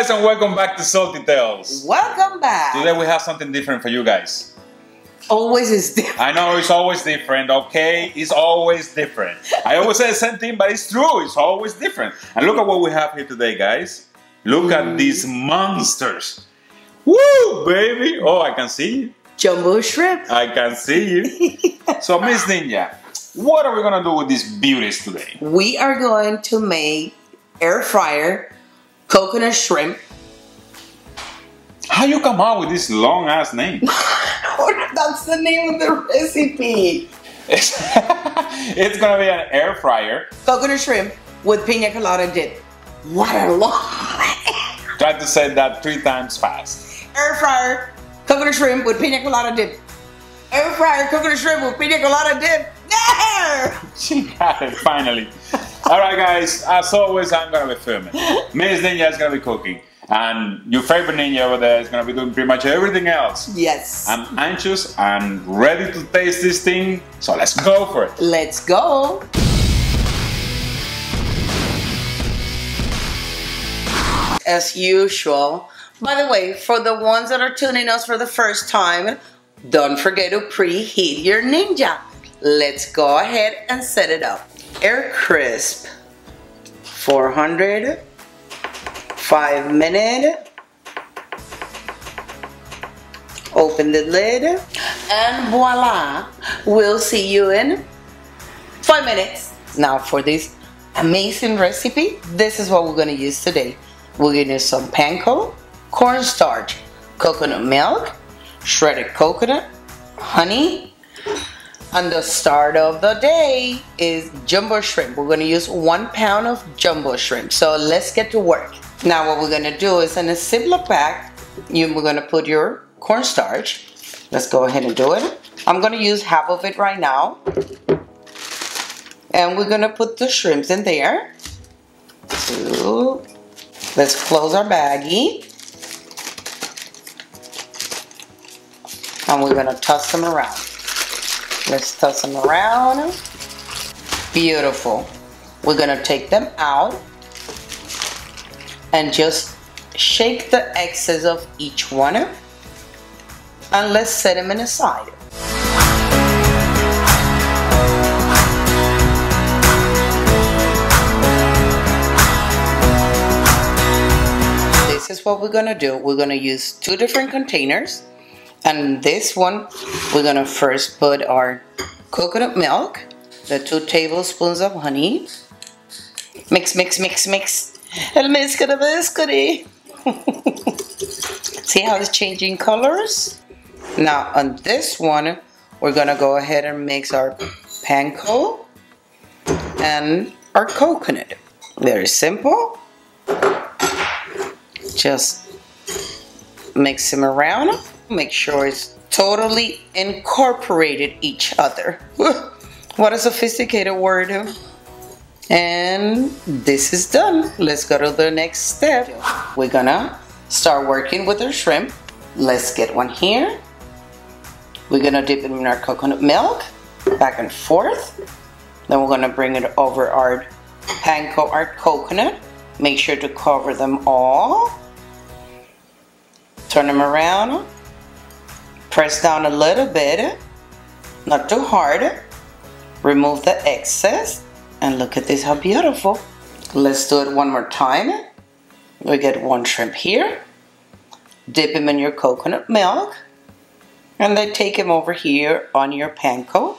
guys, and welcome back to Salty Tales. Welcome back. Today we have something different for you guys. Always is different. I know it's always different, okay? It's always different. I always say the same thing, but it's true. It's always different. And look at what we have here today, guys. Look at these monsters. Woo, baby. Oh, I can see you. Jumbo shrimp. I can see you. So, Miss Ninja, what are we going to do with these beauties today? We are going to make air fryer coconut shrimp. How you come out with this long ass name? That's the name of the recipe. It's gonna be an air fryer. Coconut shrimp with piña colada dip. What a long Try to say that 3 times fast. Air fryer coconut shrimp with piña colada dip. Air fryer coconut shrimp with piña colada dip. There! She got it, finally. Alright guys, as always I'm gonna be filming. Miss Ninja is gonna be cooking. And your favorite ninja over there is gonna be doing pretty much everything else. Yes. I'm anxious and ready to taste this thing, so let's go for it. Let's go. As usual. By the way, for the ones that are tuning us for the first time, don't forget to preheat your Ninja. Let's go ahead and set it up. Air crisp, 400, 5 minutes. Open the lid, and voila, we'll see you in 5 minutes. Now for this amazing recipe, this is what we're going to use today. We're going to use some PANKO, cornstarch, coconut milk, shredded coconut, honey, and the start of the day is jumbo shrimp. We're going to use 1 pound of jumbo shrimp. So let's get to work. Now what we're going to do is in a Ziploc bag, we're going to put your cornstarch. Let's go ahead and do it. I'm going to use half of it right now. And we're going to put the shrimps in there. So let's close our baggie. And we're going to toss them around. Let's toss them around. Beautiful. We're going to take them out and just shake the excess of each one. And let's set them in aside. This is what we're going to do. We're going to use 2 different containers. And this one, we're going to first put our coconut milk, the 2 tablespoons of honey. Mix, mix, mix, mix. El mezcla mezcla. See how it's changing colors? Now on this one, we're going to go ahead and mix our PANKO and our coconut. Very simple. Just mix them around. Make sure it's totally incorporated each other. What a sophisticated word. And this is done. Let's go to the next step. We're gonna start working with our shrimp. Let's get one here. We're gonna dip it in our coconut milk, back and forth. Then we're gonna bring it over our PANKO, our coconut. Make sure to cover them all. Turn them around. Press down a little bit, not too hard. Remove the excess, and look at this, how beautiful. Let's do it one more time. We get 1 shrimp here. Dip him in your coconut milk, and then take him over here on your PANKO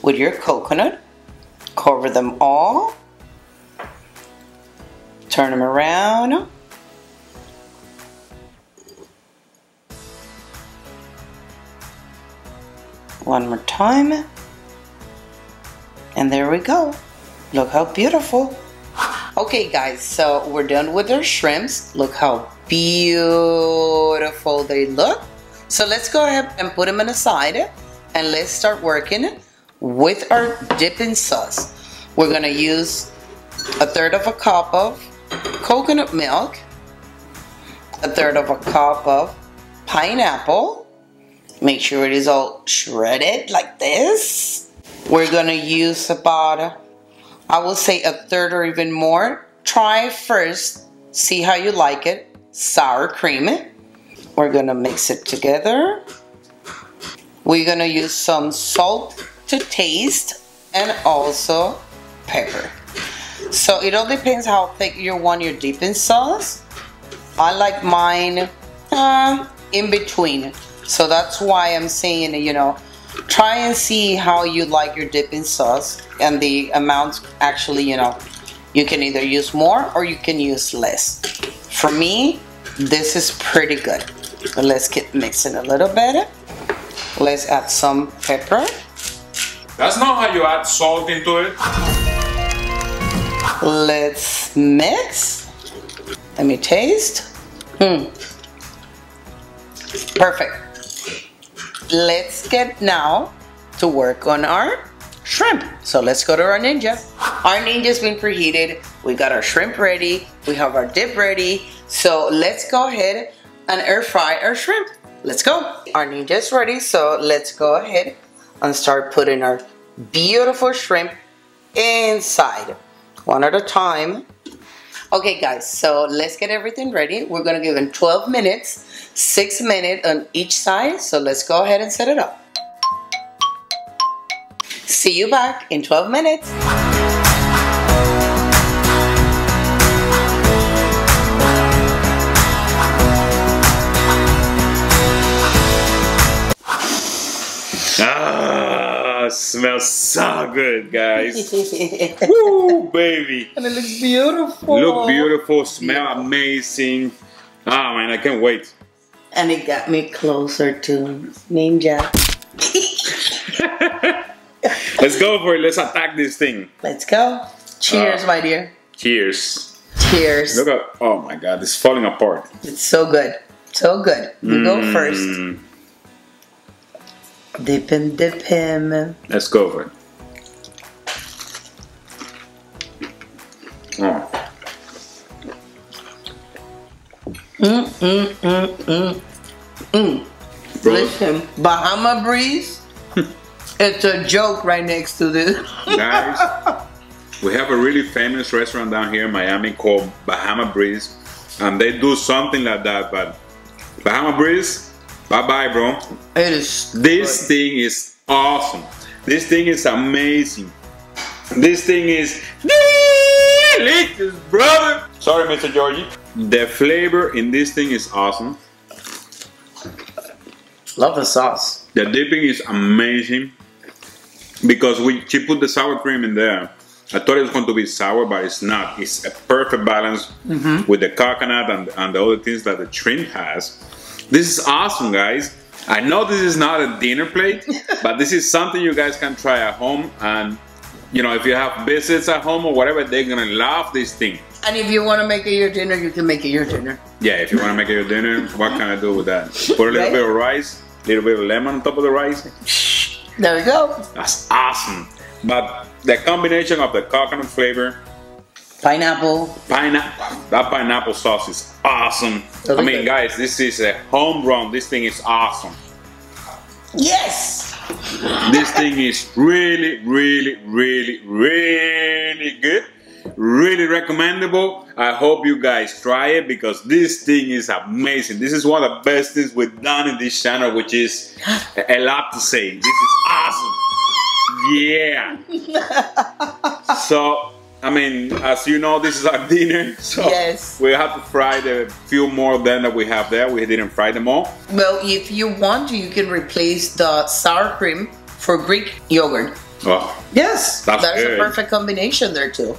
with your coconut. Cover them all. Turn them around. One more time. And there we go. Look how beautiful. Okay guys, so we're done with our shrimps. Look how beautiful they look. So let's go ahead and put them in a side, and let's start working with our dipping sauce. We're gonna use 1/3 cup of coconut milk, 1/3 cup of pineapple. Make sure it is all shredded like this. We're gonna use about, I will say 1/3 or even more. Try first, see how you like it. sour cream. We're gonna mix it together. We're gonna use some salt to taste and also pepper. So it all depends how thick you want your dipping sauce. I like mine in between. So that's why I'm saying, you know, try and see how you like your dipping sauce and the amounts actually, you know, you can either use more or you can use less. For me, this is pretty good. But let's keep mixing a little bit. Let's add some pepper. That's not how you add salt into it. Let's mix. Let me taste. Perfect. Let's get now to work on our shrimp. So let's go to our Ninja. Our Ninja's been preheated. We got our shrimp ready. We have our dip ready. So let's go ahead and air fry our shrimp. Let's go. Our Ninja's ready. So let's go ahead and start putting our beautiful shrimp inside. One at a time. Okay guys, so let's get everything ready. We're gonna give it 12 minutes, 6 minutes on each side. So let's go ahead and set it up. See you back in 12 minutes. Smells so good, guys. Woo, baby. And it looks beautiful. Look beautiful, smell amazing. Ah, man, I can't wait. And it got me closer to Ninja. Let's go for it. Let's attack this thing. Let's go. Cheers, my dear. Cheers. Cheers. Look at, oh my God, it's falling apart. It's so good. So good. You go first. Dip him. Let's go for it. Oh. Listen, Bahama Breeze, it's a joke right next to this. Guys, we have a really famous restaurant down here in Miami called Bahama Breeze, and they do something like that, but Bahama Breeze, bye-bye, bro. It is This thing is awesome. This thing is amazing. This thing is delicious, brother. Sorry, Mr. Georgie. The flavor in this thing is awesome. Love the sauce. The dipping is amazing because she put the sour cream in there. I thought it was going to be sour, but it's not. It's a perfect balance with the coconut and the other things that the shrimp has. This is awesome, guys. I know this is not a dinner plate, but this is something you guys can try at home. And, you know, if you have visits at home or whatever, they're going to love this thing. And if you want to make it your dinner, you can make it your dinner. Yeah, if you want to make it your dinner, what can I do with that? Put a little bit of rice, a little bit of lemon on top of the rice. There we go. That's awesome. But the combination of the coconut flavor, pineapple, that pineapple sauce is awesome. I mean, guys, this is a home run. This thing is awesome. Yes. This thing is really, really, really, really good. Really recommendable. I hope you guys try it because this thing is amazing. This is one of the best things we've done in this channel, which is a lot to say. This is awesome. Yeah. So, I mean, as you know, this is our dinner. So yes. We have to fry the few more of them that we have there. We didn't fry them all. Well, if you want, you can replace the sour cream for Greek yogurt. Oh, yes. that's a good. perfect combination there too.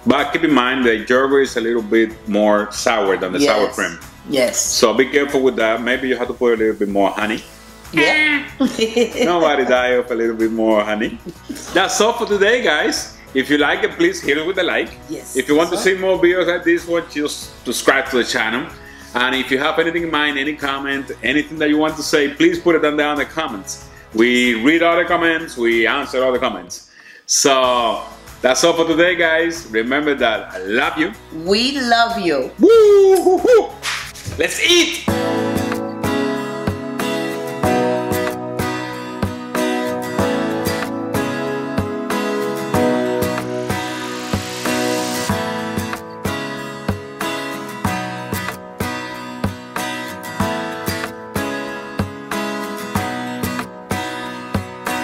But keep in mind the yogurt is a little bit more sour than the sour cream. Yes. So be careful with that. Maybe you have to put a little bit more honey. Yeah. Nobody die of a little bit more honey. That's all for today, guys. If you like it, please hit it with a like. Yes. If you want to see more videos like this one, just subscribe to the channel. And if you have anything in mind, any comment, anything that you want to say, please put it down there in the comments. We read all the comments, we answer all the comments. So that's all for today, guys. Remember that I love you. We love you. Woo! Let's eat!